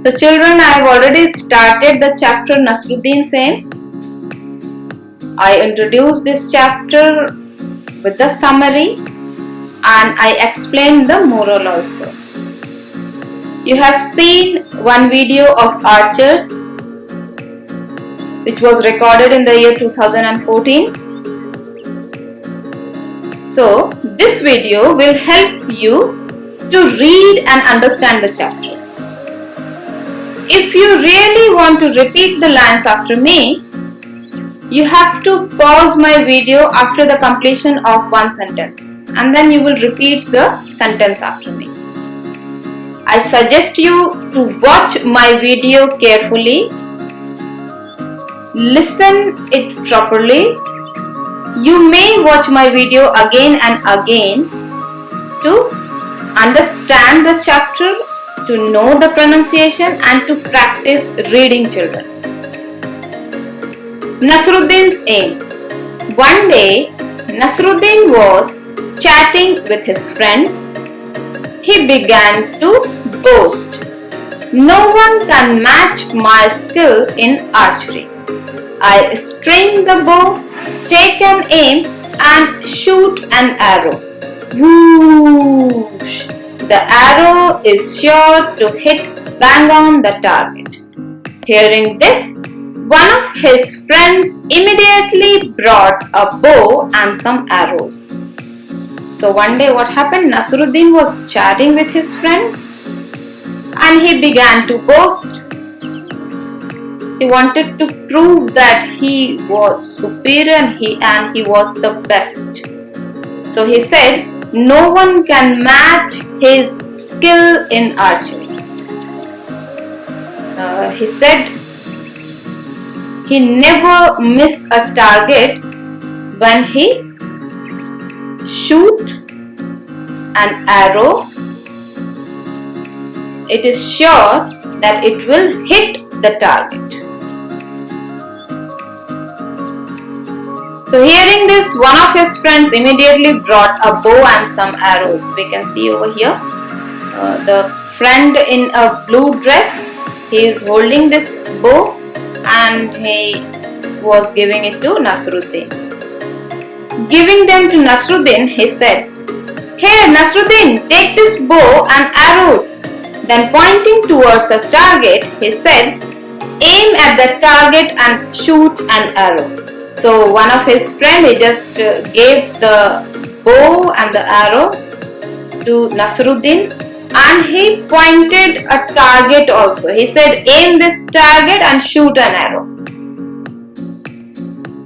So children, I have already started the chapter Nasruddin's aim. I introduced this chapter with the summary and I explained the moral also. You have seen one video of archers which was recorded in the year 2014. So this video will help you to read and understand the chapter. If you really want to repeat the lines after me, you have to pause my video after the completion of one sentence and then you will repeat the sentence after me. I suggest you to watch my video carefully, listen it properly. You may watch my video again and again to understand the chapter, to know the pronunciation and to practice reading, children. Nasruddin's aim. One day, Nasruddin was chatting with his friends. He began to boast. No one can match my skill in archery. I string the bow, take an aim and shoot an arrow. Whoosh! The arrow is sure to hit bang on the target. Hearing this, one of his friends immediately brought a bow and some arrows. So one day what happened? Nasruddin was chatting with his friends and he began to boast. He wanted to prove that he was superior and he was the best. So he said, no one can match his skill in archery. He said he never missed a target when he shoot an arrow. It is sure that it will hit the target. So hearing this, one of his friends immediately brought a bow and some arrows. We can see over here the friend in a blue dress. He is holding this bow and he was giving it to Nasruddin. Giving them to Nasruddin, he said, "Here Nasruddin, take this bow and arrows." Then pointing towards a target, he said, "Aim at the target and shoot an arrow." So one of his friends, he just gave the bow and the arrow to Nasruddin and he pointed a target also. He said, "Aim this target and shoot an arrow."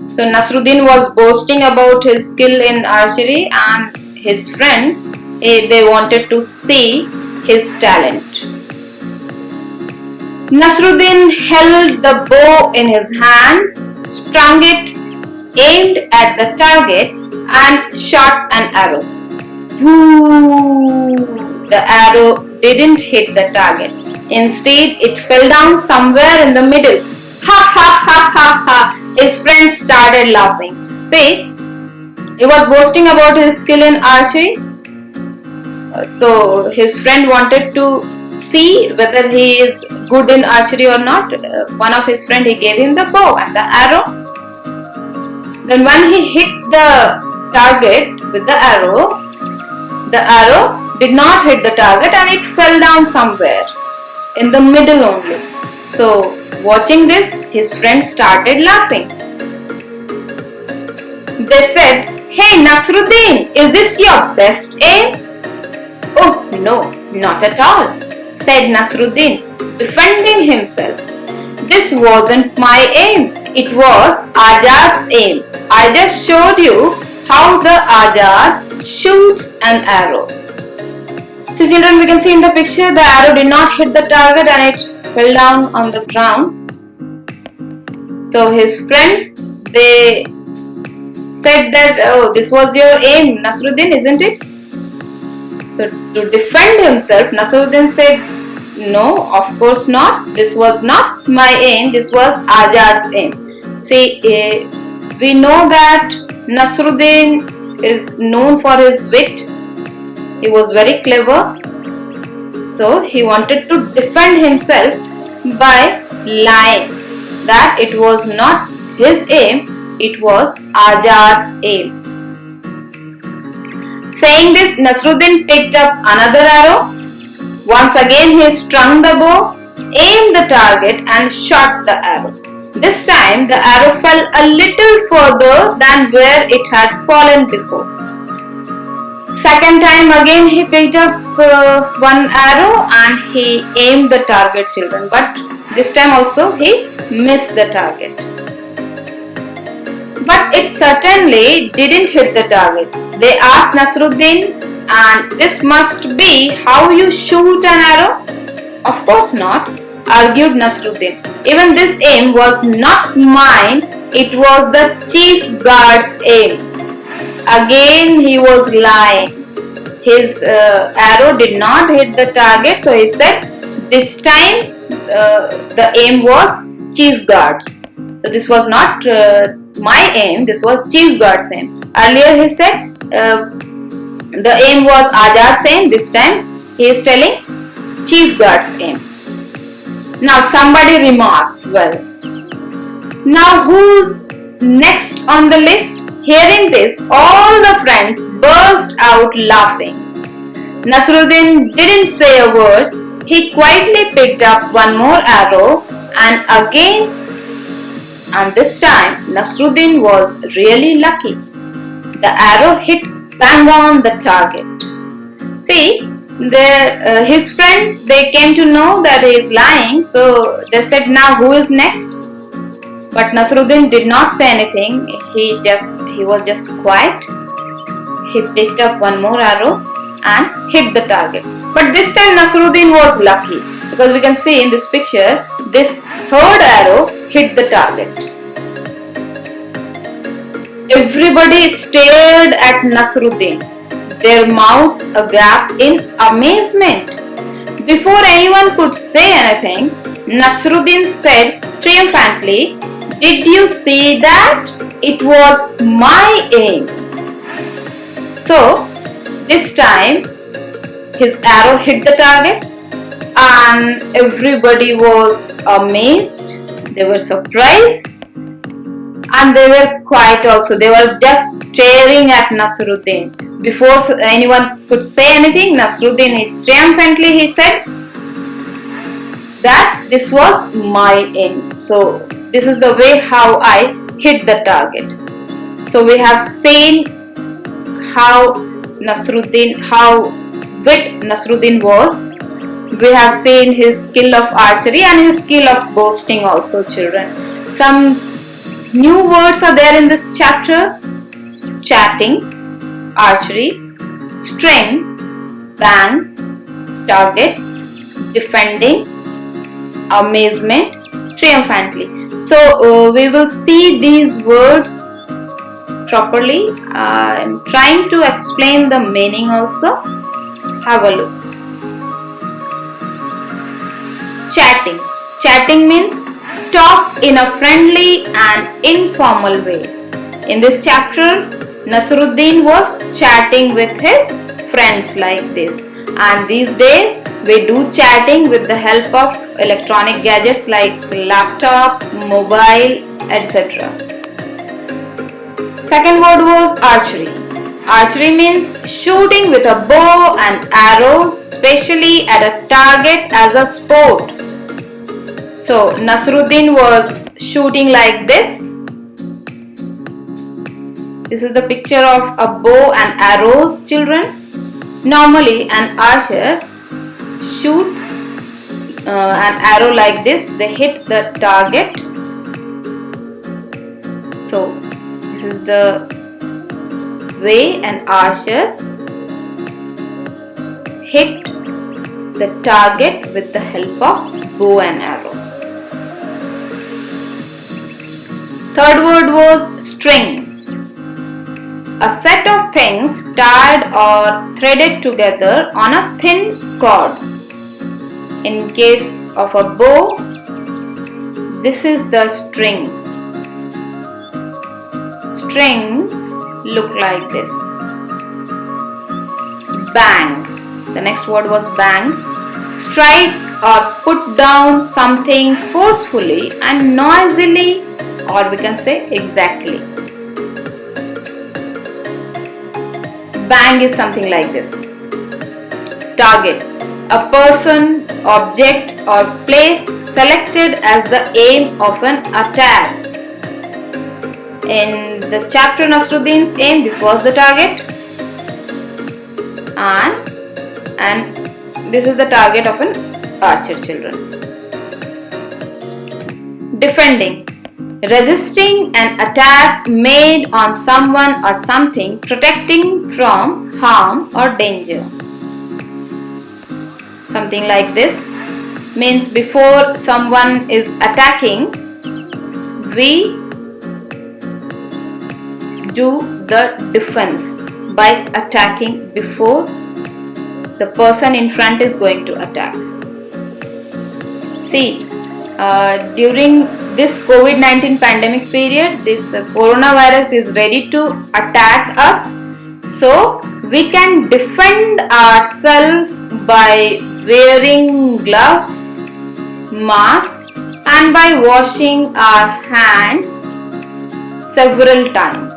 So Nasruddin was boasting about his skill in archery and his friends, they wanted to see his talent. Nasruddin held the bow in his hands, strung it, aimed at the target and shot an arrow. Whoo! The arrow didn't hit the target. Instead, it fell down somewhere in the middle. Ha ha ha ha ha! His friends started laughing. See, he was boasting about his skill in archery. So his friend wanted to see whether he is good in archery or not. One of his friends, he gave him the bow and the arrow. Then when he hit the target with the arrow did not hit the target and it fell down somewhere in the middle only. So watching this, his friends started laughing. They said, "Hey Nasruddin, is this your best aim?" "Oh no, not at all," said Nasruddin, defending himself. "This wasn't my aim. It was Azad's aim. I just showed you how the Azad shoots an arrow." So children, we can see in the picture the arrow did not hit the target and it fell down on the ground. So his friends, they said that, "Oh, this was your aim, Nasruddin, isn't it?" So to defend himself, Nasruddin said, "No, of course not. This was not my aim. This was Azad's aim." See, we know that Nasruddin is known for his wit. He was very clever. So he wanted to defend himself by lying that it was not his aim, it was Azad's aim. Saying this, Nasruddin picked up another arrow. Once again he strung the bow, aimed the target and shot the arrow. This time the arrow fell a little further than where it had fallen before. Second time again he picked up one arrow and he aimed the target, children, but this time also he missed the target. But it certainly didn't hit the target. They asked Nasruddin, and this must be how you shoot an arrow? Of course not, argued Nasruddin. Even this aim was not mine, it was the chief guard's aim. Again he was lying. His arrow did not hit the target, so he said this time the aim was chief guard's. So this was not my aim, this was chief guard's aim. Earlier he said the aim was Azad's aim, this time he is telling chief guard's aim. Now somebody remarked, well, now who's next on the list? Hearing this, all the friends burst out laughing. Nasruddin didn't say a word. He quietly picked up one more arrow and this time Nasruddin was really lucky. The arrow hit bang on the target. See, his friends, they came to know that he is lying, so they said, now who is next? But Nasruddin did not say anything. He was just quiet. He picked up one more arrow and hit the target. But this time Nasruddin was lucky, because we can see in this picture, this third arrow hit the target. Everybody stared at Nasruddin, their mouths agape in amazement. Before anyone could say anything, Nasruddin said triumphantly, "Did you see that? It was my aim." So, this time his arrow hit the target and everybody was amazed. They were surprised and they were quiet also. They were just staring at Nasruddin. Before anyone could say anything, Nasruddin is triumphantly, he said that this was my aim. So this is the way how I hit the target. So we have seen how wit Nasruddin was. We have seen his skill of archery and his skill of boasting also, children. Some new words are there in this chapter: chatting, archery, string, bang, target, defending, amazement, triumphantly. So we will see these words properly. I am trying to explain the meaning also. Have a look. Chatting. Chatting means talk in a friendly and informal way. In this chapter, Nasruddin was chatting with his friends like this. And these days, we do chatting with the help of electronic gadgets like laptop, mobile, etc. Second word was archery. Archery means shooting with a bow and arrows, especially at a target as a sport. So Nasruddin was shooting like this. This is the picture of a bow and arrows, children. Normally an archer shoots an arrow like this. They hit the target. So this is the way an archer hit the target with the help of bow and arrow. Third word was string. A set of things tied or threaded together on a thin cord. In case of a bow, this is the string. Strings look like this. Bang. The next word was bang. Strike or put down something forcefully and noisily, or we can say exactly. Bang is something like this. Target: a person, object or place selected as the aim of an attack. In the chapter Nasruddin's aim, this was the target, and this is the target of an archer children. Defending: resisting an attack made on someone or something, protecting from harm or danger. Something like this means before someone is attacking, we do the defense by attacking before the person in front is going to attack. See, during this COVID-19 pandemic period, this coronavirus is ready to attack us. So, we can defend ourselves by wearing gloves, mask, and by washing our hands several times.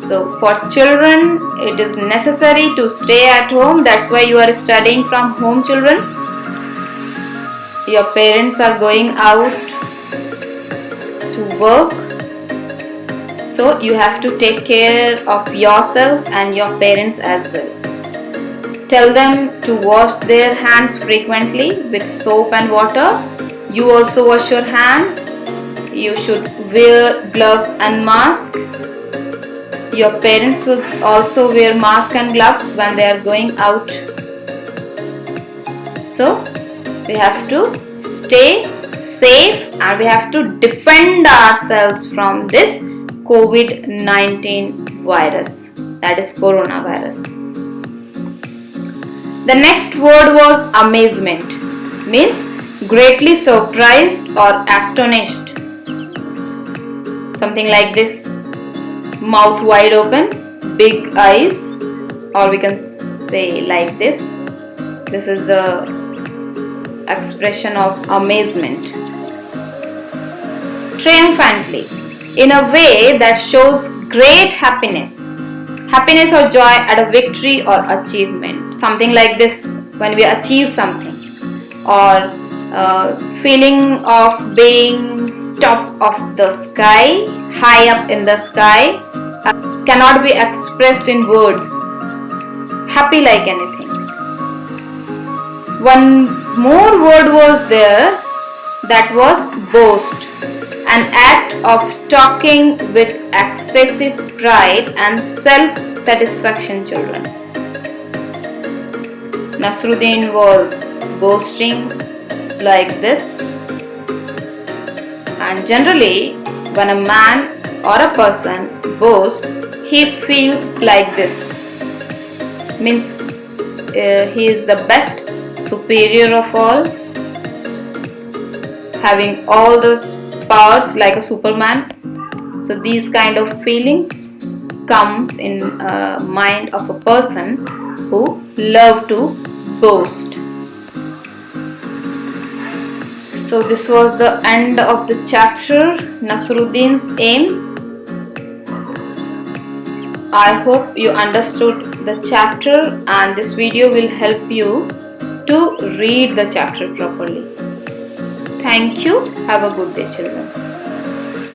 So, for children, it is necessary to stay at home. That's why you are studying from home, children. Your parents are going out to work. So, you have to take care of yourselves and your parents as well. Tell them to wash their hands frequently with soap and water. You also wash your hands. You should wear gloves and mask. Your parents should also wear mask and gloves when they are going out. So, we have to stay safe and we have to defend ourselves from this COVID-19 virus, that is coronavirus. The next word was amazement, means greatly surprised or astonished. Something like this: mouth wide open, big eyes, or we can say like this. This is the expression of amazement. Triumphantly, in a way that shows great happiness or joy at a victory or achievement. Something like this: when we achieve something, or feeling of being top of the sky, high up in the sky, cannot be expressed in words. Happy like anything. One more word was there, that was boast, an act of talking with excessive pride and self-satisfaction, children. Nasruddin was boasting like this, and generally when a man or a person boasts, he feels like this, means he is the best, superior of all, having all the powers like a Superman. So these kind of feelings comes in mind of a person who love to boast. So this was the end of the chapter, Nasruddin's aim. I hope you understood the chapter, and this video will help you to read the chapter properly. Thank you. Have a good day, children.